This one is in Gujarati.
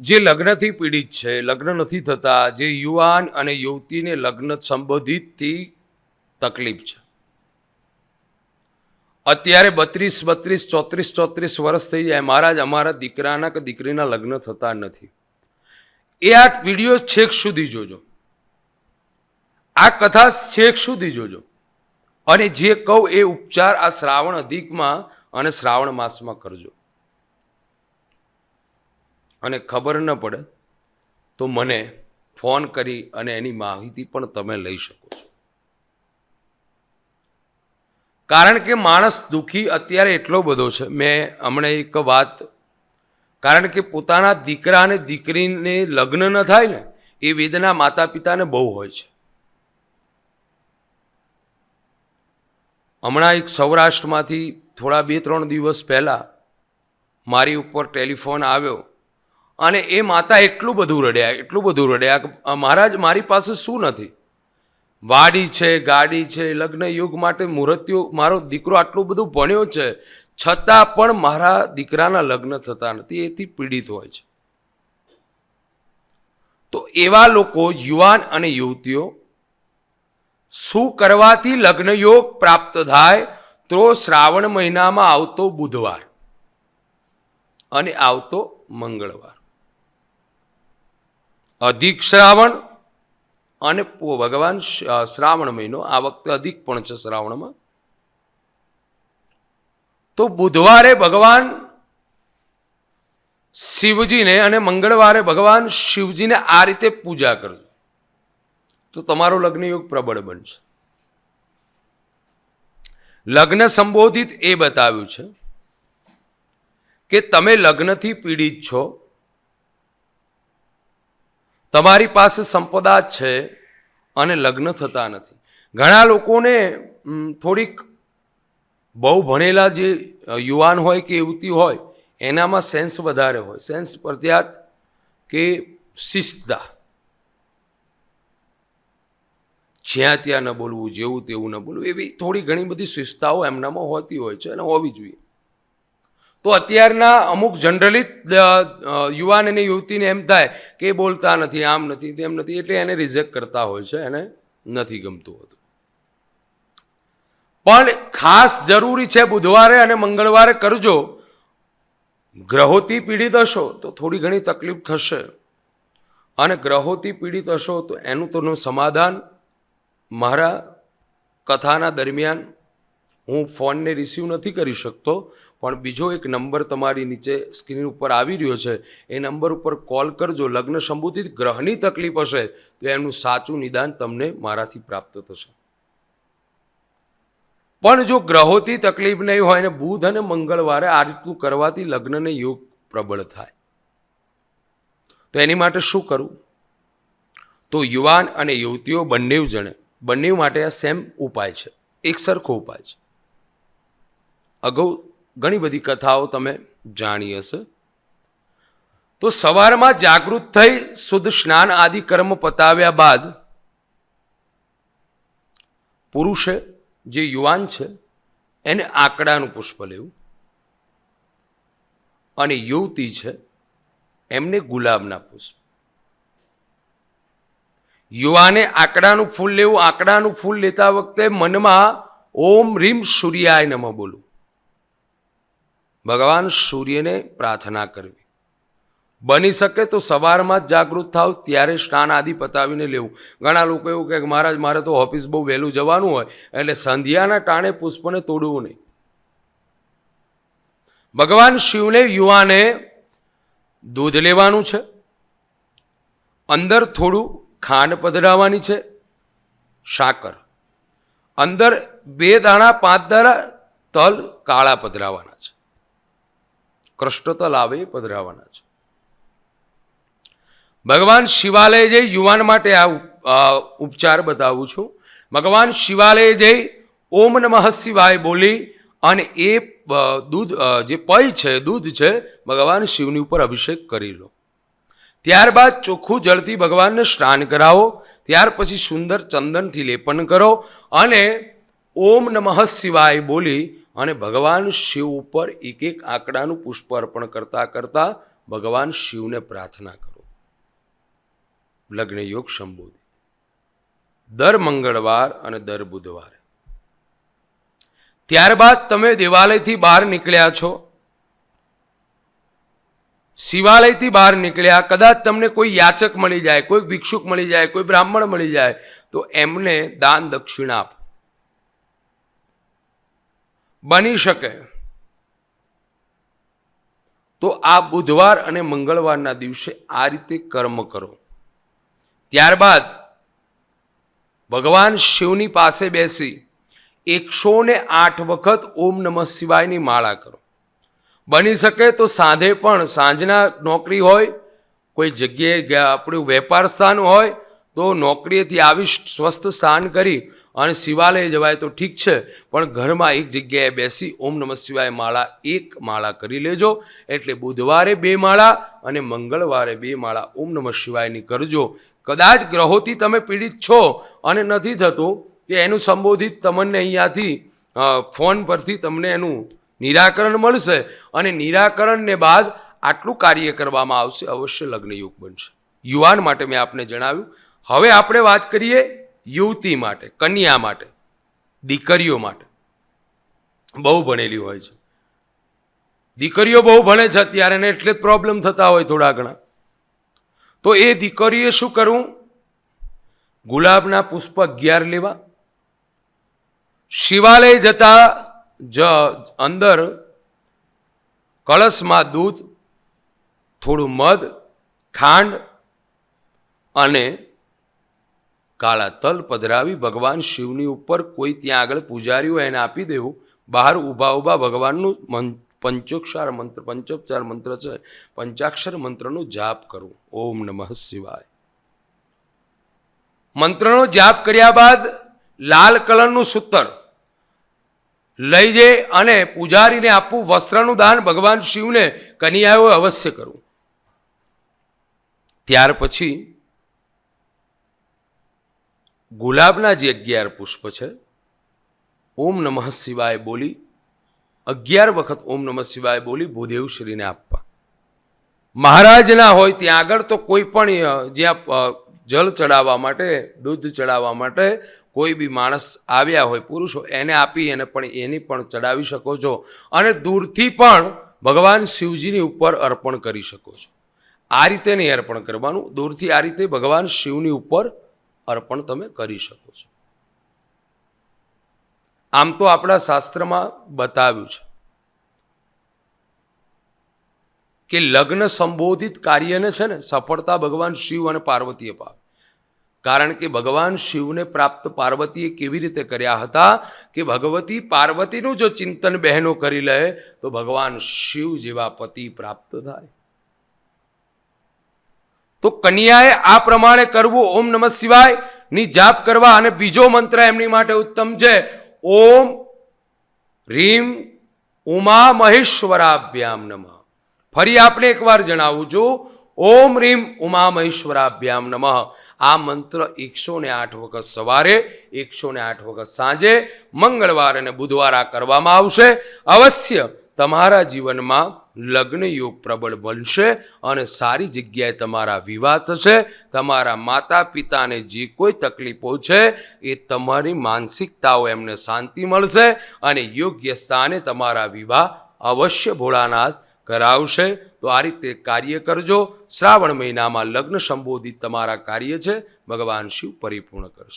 જે લગ્નથી પીડિત છે, લગ્ન નથી થતા, જે યુવાન અને યુવતીને લગ્ન સંબંધિતથી તકલીફ છે, અત્યારે 32 34 વર્ષ થઈ જાય, મહારાજ અમારા દીકરાના કે દીકરીના લગ્ન થતા નથી, એ આ વિડીયો છેક સુધી જોજો, આ કથા છેક સુધી જોજો, અને જે કહું એ ઉપચાર આ શ્રાવણ અધિકમાં અને શ્રાવણ માસમાં કરજો. અને ખબર ન પડે તો મને ફોન કરી અને એની માહિતી પણ તમે લઈ શકો છો. કારણ કે માણસ દુઃખી અત્યારે એટલો બધો છે. મેં હમણાં એક વાત, કારણ કે પોતાના દીકરા અને દીકરીને લગ્ન ન થાય ને એ વેદના માતા પિતાને બહુ હોય છે. હમણાં એક સૌરાષ્ટ્રમાંથી થોડા 2-3 દિવસ પહેલાં મારી ઉપર ટેલિફોન આવ્યો અને એ માતા એટલું બધું રડ્યા કે મહારાજ મારી પાસે શું નથી, વાડી છે, ગાડી છે, લગ્ન યુગ માટે મુહૂર્ત્યો, મારો દીકરો આટલું બધું ભણ્યો છે છતાં પણ મારા દીકરાના લગ્ન થતા નથી, એથી પીડિત હોય છે. તો એવા લોકો, યુવાન અને યુવતીઓ, શું કરવાથી લગ્ન યોગ પ્રાપ્ત થાય? તો શ્રાવણ મહિનામાં આવતો બુધવાર અને આવતો મંગળવાર, અધિક શ્રાવણ અને ભગવાન શ્રાવણ મહિનો, આ વખતે અધિક પણ છે શ્રાવણમાં, તો બુધવારે ભગવાન શિવજીને અને મંગળવારે ભગવાન શિવજીને આ રીતે પૂજા કરજો તો તમારો લગ્ન યોગ પ્રબળ બનશે. લગ્ન સંબોધિત એ બતાવ્યું છે કે તમે લગ્નથી પીડિત છો, તમારી પાસે સંપદા છે અને લગ્ન થતા નથી. ઘણા લોકોને થોડીક બહુ ભણેલા જે યુવાન હોય કે યુવતી હોય એનામાં સેન્સ વધારે હોય, સેન્સ પ્રત્યાત કે શિસ્તતા, જ્યાં ત્યાં ન બોલવું, જેવું તેવું ન બોલવું, એવી થોડી ઘણી બધી શિસ્તાઓ એમનામાં હોતી હોય છે અને હોવી જોઈએ. તો અત્યારના અમુક જનરલી યુવાન અને યુવતીને એમ થાય કે એ બોલતા નથી, આમ નથી, તેમ નથી, એટલે એને રિજેક્ટ કરતા હોય છે, એને નથી ગમતું હોતું. પણ ખાસ જરૂરી છે બુધવારે અને મંગળવારે કરજો. ગ્રહોથી પીડિત હશો તો થોડી ઘણી તકલીફ થશે, અને ગ્રહોથી પીડિત હશો તો એનું તો સમાધાન મારા કથાના દરમિયાન હું ફોનને રિસીવ નથી કરી શકતો, પણ બીજો એક નંબર તમારી નીચે સ્ક્રીન ઉપર આવી રહ્યો છે, એ નંબર ઉપર કોલ કરજો. લગ્ન સંબંધિત ગ્રહની તકલીફ હશે તો એનું સાચું નિદાન તમને મારાથી પ્રાપ્ત થશે. પણ જો ગ્રહોથી તકલીફ નહીં હોય ને બુધ અને મંગળવારે આ રીતનું કરવાથી લગ્નને યોગ પ્રબળ થાય, તો એની માટે શું કરવું? તો યુવાન અને યુવતીઓ બંને માટે આ સેમ ઉપાય છે, એક સરખો ઉપાય છે. અગાઉ ઘણી બધી કથાઓ તમે જાણી હશે. તો સવારમાં જાગૃત થઈ શુદ્ધ સ્નાન આદિ કર્મ પતાવ્યા બાદ પુરુષે, જે યુવાન છે, એને આંકડાનું પુષ્પ લેવું, અને યુવતી છે એમને ગુલાબના પુષ્પ. યુવાને આંકડાનું ફૂલ લેવું. આંકડાનું ફૂલ લેતા વખતે મનમાં ઓમ રીમ સૂર્યાય નમઃ બોલું, ભગવાન સૂર્યને પ્રાર્થના કરવી. બની શકે તો સવારમાં જ જાગૃત થાવ ત્યારે સ્નાન આદિ પતાવીને લેવું. ઘણા લોકો એવું કહે કે મહારાજ મારે તો ઓફિસ બહુ વહેલું જવાનું હોય એટલે સંધ્યાના ટાણે પુષ્પને તોડવું નહીં. ભગવાન શિવને, યુવાને દૂધ લેવાનું છે, અંદર થોડું ખાંડ પધરાવવાની છે, સાકર, અંદર 2 દાણા 5 દાણા તલ કાળા પધરાવવાના છે, કૃષ્ણ તલ આવે એ પધરાવવાના છે. ભગવાન શિવાલય જઈ, યુવાન માટે આ ઉપચાર બતાવું છું. ભગવાન શિવાલય જઈ ઓમ નમઃ શિવાય બોલી અને એ દૂધ, જે પય છે, દૂધ છે, ભગવાન શિવની ઉપર અભિષેક કરી લો. ત્યારબાદ ચોખ્ખું જળથી ભગવાનને સ્નાન કરાવો. ત્યાર પછી સુંદર ચંદનથી લેપન કરો અને ઓમ નમઃ શિવાય બોલી અને ભગવાન શિવ ઉપર એક આંકડાનું પુષ્પ અર્પણ કરતા કરતા ભગવાન શિવને પ્રાર્થના કરો. લગ્ન યોગ સંબોધિત દર મંગળવાર અને દર બુધવારે. ત્યારબાદ તમે દેવાલયથી બહાર નીકળ્યા છો, શિવાલયથી બહાર નીકળ્યા, કદાચ તમને કોઈ યાચક મળી જાય, કોઈ ભિક્ષુક મળી જાય, કોઈ બ્રાહ્મણ મળી જાય, તો એમને દાન દક્ષિણા આપો. બની શકે તો આ બુધવાર અને મંગળવારના દિવસે આ રીતે કર્મ કરો. ત્યારબાદ ભગવાન શિવની પાસે બેસી 108 વખત ઓમ નમઃ શિવાયની માળા કરો. બની શકે તો સાંજે પણ, સાંજના નોકરી હોય, કોઈ જગ્યાએ આપણું વેપાર સ્થાન હોય, તો નોકરીએથી આવી સ્વસ્થ સ્નાન કરી અને શિવાલય જવાય તો ઠીક છે, પણ ઘરમાં એક જગ્યાએ બેસી ઓમ નમઃ શિવાય માળા 1 માળા કરી લેજો. એટલે બુધવારે 2 માળા અને મંગળવારે 2 માળા ઓમ નમઃ શિવાયની કરજો. કદાચ ગ્રહોથી તમે પીડિત છો અને નથી થતું, કે એનું સંબોધિત તમને અહીંયાથી ફોન પરથી તમને એનું નિરાકરણ મળશે, અને નિરાકરણને બાદ આટલું કાર્ય કરવામાં આવશે, અવશ્ય લગ્નયુગ બનશે. યુવાન માટે મેં આપને જણાવ્યું. હવે આપણે વાત કરીએ યુવતી માટે, કન્યા માટે, દીકરીઓ માટે. બહુ ભણેલી હોય છે, દીકરીઓ બહુ ભણે છે અત્યારે, ને એટલે જ પ્રોબ્લેમ થતા હોય થોડા ઘણા. તો એ દીકરીએ શું કરવું? ગુલાબના પુષ્પ 11 લેવા, શિવાલય જતા અંદર કળશમાં દૂધ, થોડું મધ, ખાંડ અને કાળા તલ પધરાવી ભગવાન શિવની ઉપર, કોઈ ત્યાં આગળ પૂજારી હોય એને આપી દેવું. બહાર ઊભા ભગવાનનું પંચોક્ષાર મંત્ર, પંચોપચાર મંત્ર છે, પંચાક્ષર મંત્રનું જાપ કરવું. ઓમ નમઃ શિવાય મંત્રનો જાપ કર્યા બાદ લાલ કલરનું સૂતર લઈ જઈ અને પૂજારીને આપવું. વસ્ત્રનું દાન ભગવાન શિવને કન્યાઓએ અવશ્ય કરવું. ત્યાર પછી ગુલાબના જે 11 પુષ્પ છે, ઓમ નમઃ શિવાય બોલી 11 વખત ઓમ નમઃ શિવાય બોલી ભૂદેવશ્રીને આપવા. મહારાજના હોય ત્યાં આગળ તો કોઈ પણ જ્યાં જળ ચડાવવા માટે, દૂધ ચડાવવા માટે કોઈ બી માણસ આવ્યા હોય, પુરુષો, એને આપી અને પણ એની પણ ચડાવી શકો છો. અને દૂરથી પણ ભગવાન શિવજીની ઉપર અર્પણ કરી શકો છો. આ રીતે નહીં અર્પણ કરવાનું, દૂરથી આ રીતે ભગવાન શિવની ઉપર અર્પણ તમે કરી શકો છો. આમ તો આપણા શાસ્ત્રમાં બતાવ્યું છે કે લગ્ન સંબોધિત કાર્યને છે ને સફળતા ભગવાન શિવ અને પાર્વતીએ પામે. કારણ કે ભગવાન શિવને પ્રાપ્ત પાર્વતીએ કેવી રીતે કર્યા હતા કે ભગવતી પાર્વતીનું જો ચિંતન બહેનો કરી લે તો ભગવાન શિવ જેવા પતિ પ્રાપ્ત થાય. તો કન્યાએ આ પ્રમાણે કરવું. ઓમ નમઃ શિવાય ની જાપ કરવા. અને બીજો મંત્ર એમની માટે ઉત્તમ છે, ઓમ રીમ ઉમા મહેશ્વરાભ્યામ નમઃ. ફરી આપણે એકવાર જણાવું છું, ઓમ રીમ ઉમા મહેશ્વરાભ્યામ નમઃ. આ મંત્ર 108 વખત સવારે, 108 વખત સાંજે, મંગળવાર અને બુધવાર આ કરવામાં આવશે. અવશ્ય તમારા જીવનમાં લગ્ન યોગ પ્રબળ બનશે અને સારી જગ્યાએ તમારા વિવાહ થશે. તમારા માતા પિતાને જે કોઈ તકલીફો છે એ તમારી માનસિકતાઓ એમને શાંતિ મળશે અને યોગ્ય સ્થાને તમારા વિવાહ અવશ્ય ભોળાનાથ કરાવશે. તો આ રીતે કાર્ય કરજો. શ્રાવણ મહિનામાં લગ્ન સંબોધિત તમારા કાર્ય છે, ભગવાન શિવ પરિપૂર્ણ કરશે.